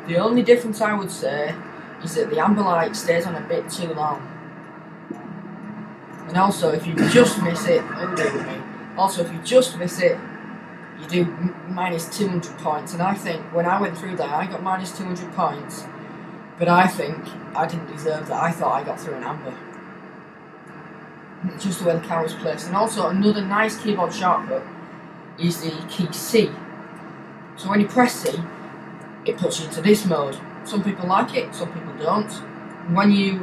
The only difference I would say is that the amber light stays on a bit too long. And also, if you just miss it, also if you just miss it, you do minus 200 points. And I think when I went through there, I got minus 200 points, but I think I didn't deserve that. I thought I got through an amber. Just the way the camera's placed. And also, another nice keyboard shortcut is the key C. So when you press C, it puts you into this mode. Some people like it, some people don't. When you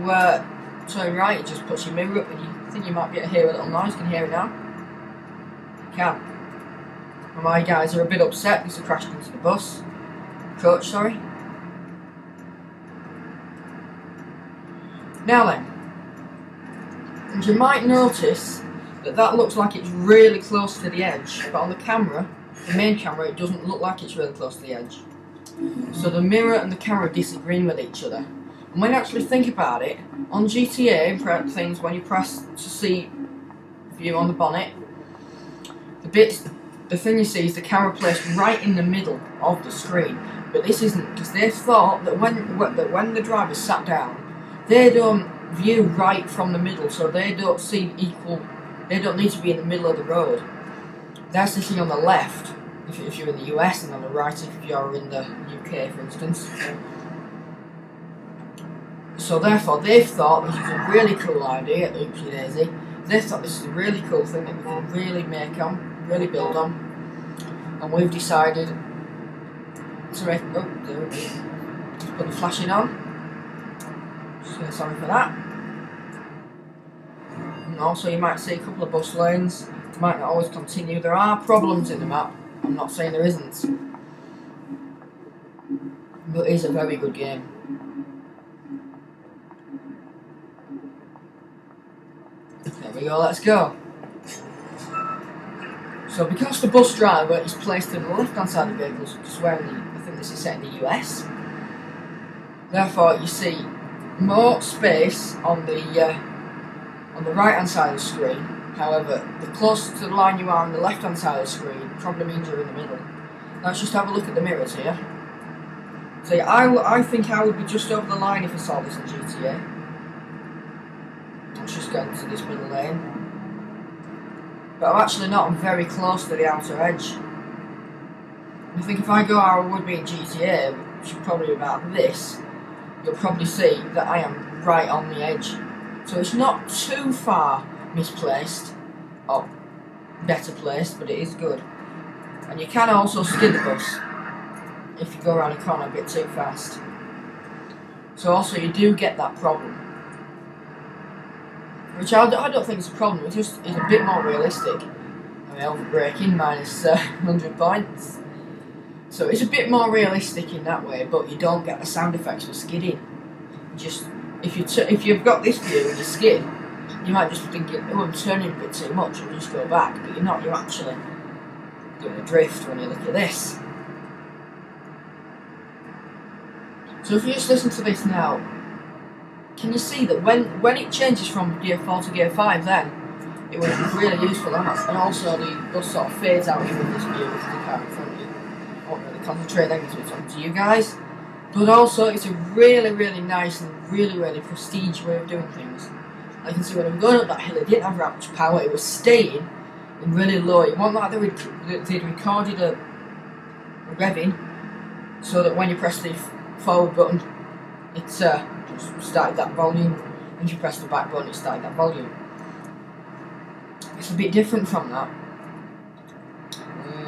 turn right, it just puts your mirror up, and you think you might be able to hear a little noise. Can you hear it now? You can. And my guys are a bit upset because they crashed into the bus. Coach, sorry. Now then, and you might notice that that looks like it's really close to the edge, but on the camera, the main camera, it doesn't look like it's really close to the edge. So the mirror and the camera are disagreeing with each other. And when you actually think about it, on GTA things, when you press to see view on the bonnet, the thing you see is the camera placed right in the middle of the screen. But this isn't, because they thought that when the driver sat down, they don't view right from the middle, so they don't see equal. They don't need to be in the middle of the road. They're sitting on the left if you're in the US, and on the right if you're in the UK, for instance. So therefore, they've thought this is a really cool idea, oopsie daisy. They thought this is a really cool thing that we can really make on, really build on, and we've decided to make. Oh, there we go. Put the flashing on. So sorry for that. And also, you might see a couple of bus lanes. You might not always continue. There are problems in the map. I'm not saying there isn't, but it is a very good game. There we go, let's go. So because the bus driver is placed in the left hand side of the vehicle, because I think this is set in the US, therefore you see more space on the right hand side of the screen. However, the closer to the line you are on the left hand side of the screen probably means you're in the middle. Let's just have a look at the mirrors here. So I think I would be just over the line if I saw this in GTA. Let's just go into this middle lane. But I'm actually not. I'm very close to the outer edge. I think if I go how I would be in GTA, which is probably about this, you'll probably see that I am right on the edge. So it's not too far misplaced, or better placed, but it is good. And you can also skid the bus if you go around a corner a bit too fast. So also you do get that problem, which I don't think is a problem. It just is a bit more realistic. I mean, over braking minus 100 points. So it's a bit more realistic in that way, but you don't get the sound effects for skidding. Just if you've got this view and you skid, you might just be thinking, oh, I'm turning a bit too much, and just go back. But you're not. You're actually doing a drift when you look at this. So if you just listen to this now, can you see that when it changes from gear 4 to gear 5, then it will be really useful, and also the bus sort of fades out even this view with the car in front of you. I won't really concentrate then because it's up to you guys. But also, it's a really, really nice and really, really prestige way of doing things. I can see when I'm going up that hill, it didn't have that much power. It was staying in really low. It wasn't like they'd recorded a revving so that when you press the forward button, it just started that volume. When you press the back button, it started that volume. It's a bit different from that.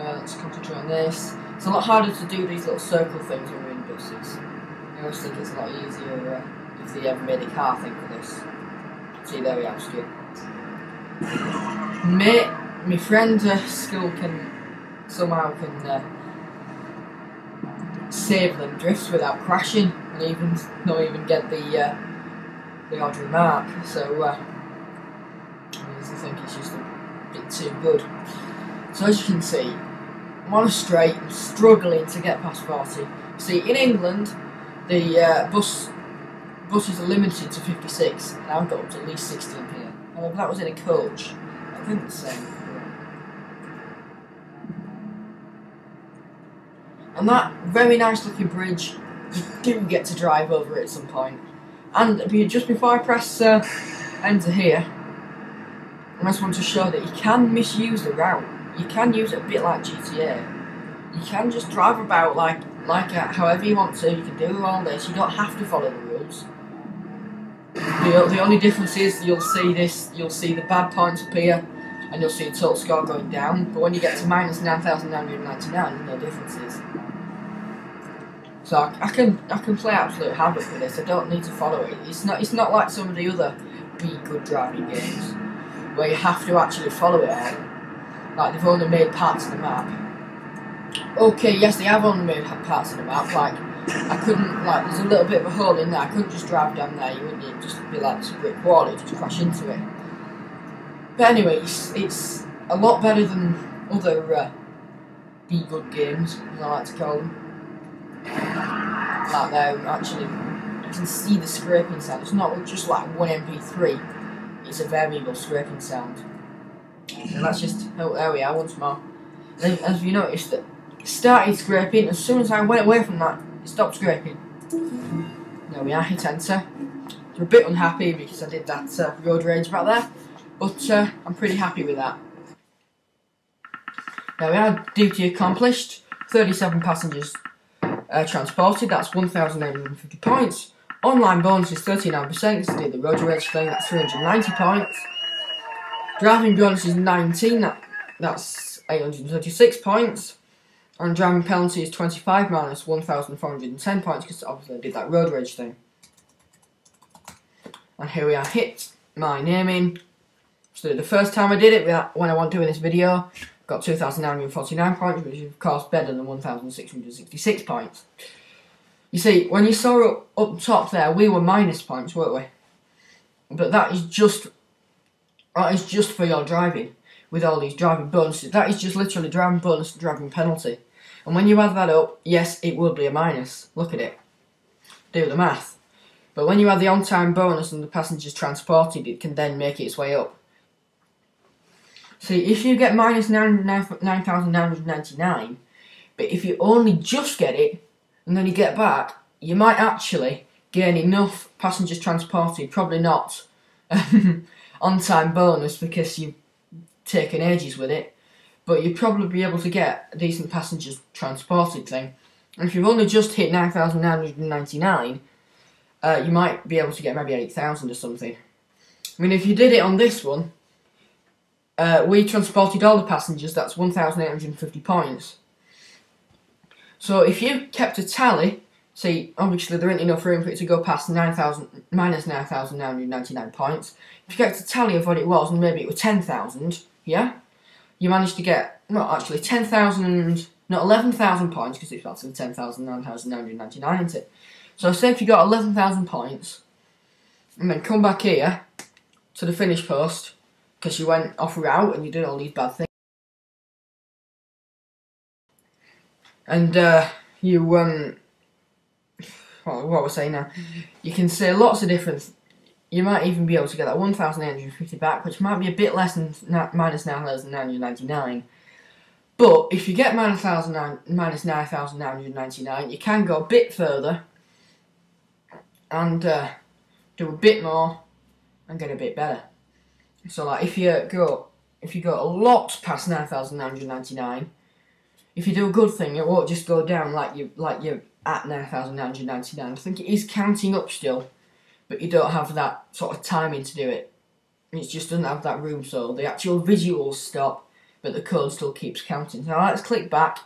Let's concentrate on this. It's a lot harder to do these little circle things when we're in buses. I always think it's a lot easier if they ever made a car thing for this. See, there we are, skid. My friend school somehow can save them drifts without crashing, and not even get the odd remark. So I think it's just a bit too good. So as you can see, I'm on a straight, I'm struggling to get past 40. See, in England, the buses are limited to 56, and I've got up to at least 60 in here. However, that was in a coach. I think the same. And that very nice looking bridge you do get to drive over it at some point. And just before I press enter here, I just want to show that you can misuse the route. You can use it a bit like GTA. You can just drive about like however you want to. You can do all this. You don't have to follow the rules. The only difference is you'll see the bad points appear, and you'll see the total score going down. But when you get to minus 9,999, no differences. So I can play absolute havoc with this. I don't need to follow it. It's not like some of the other Be Good driving games where you have to actually follow it all. Like they've only made parts of the map. Okay, yes, they have only made parts of the map. Like I couldn't, like there's a little bit of a hole in there. I couldn't just drive down there. You wouldn't just be like this brick wall. You'd just crash into it. But anyway, it's a lot better than other Be Good games, as I like to call them. Like they're actually, you can see the scraping sound. It's not just like one MP3. It's a variable scraping sound. So that's just, oh, there we are once more. And as you noticed, that it started scraping. As soon as I went away from that, it stopped scraping. There we are, hit enter. We're a bit unhappy because I did that road rage about there, but I'm pretty happy with that. There we are, duty accomplished. 37 passengers transported, that's 1,850 points. Online bonus is 39%, because I did the road rage thing, that's 390 points. Driving bonus is 19, that's 836 points. And driving penalty is 25 minus 1,410 points, because obviously I did that road rage thing. And here we are, hit my naming. So the first time I did it, when I wasn't doing this video, got 2,949 points, which is of course better than 1,666 points. You see, when you saw up top there, we were minus points, weren't we? But that is just for your driving, with all these driving bonuses. That is just literally driving bonus and driving penalty. And when you add that up, yes, it will be a minus. Look at it. Do the math. But when you add the on-time bonus and the passengers transported, it can then make its way up. See, if you get minus 9,999, but if you only just get it, and then you get back, you might actually gain enough passengers transported, probably not on-time bonus because you've taken ages with it, but you'd probably be able to get a decent passengers transported thing. And if you've only just hit 9,999, you might be able to get maybe 8,000 or something. I mean, if you did it on this one, we transported all the passengers, that's 1,850 points. So if you kept a tally, see, obviously there ain't enough room for it to go past minus 9,999 points. If you kept a tally of what it was, and maybe it was 10,000, yeah? You managed to get, well, actually 10,000, not 11,000 points, because it's actually 10,999, isn't it? So say if you got 11,000 points, and then come back here to the finish post, because you went off route and you did all these bad things. And you, what was I saying now? You can say lots of different, you might even be able to get that 1,850 back, which might be a bit less than minus 9,999. But if you get minus 9,999, you can go a bit further and do a bit more and get a bit better. So like if you go a lot past 9,999, if you do a good thing, it won't just go down like you're at 9,999. I think it is counting up still, but you don't have that sort of timing to do it. It just doesn't have that room, so the actual visuals stop, but the code still keeps counting. So let's click back,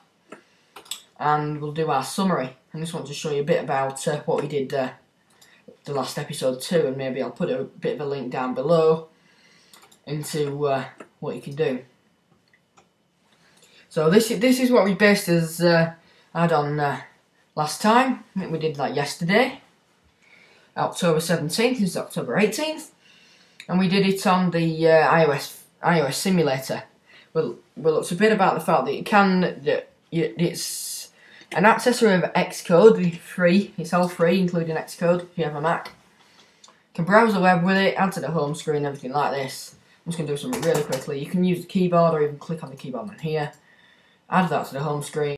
and we'll do our summary. I just want to show you a bit about what we did the last episode too, and maybe I'll put a bit of a link down below into what you can do. So this is what we based as had on last time. I think we did that yesterday, October 17th. This is October 18th, and we did it on the iOS simulator. Well, it's a bit about the fact that it's an accessor of Xcode, free. It's all free, including Xcode if you have a Mac. You can browse the web with it, add to the home screen, everything like this. I'm just going to do something really quickly. You can use the keyboard or even click on the keyboard on here. Add that to the home screen.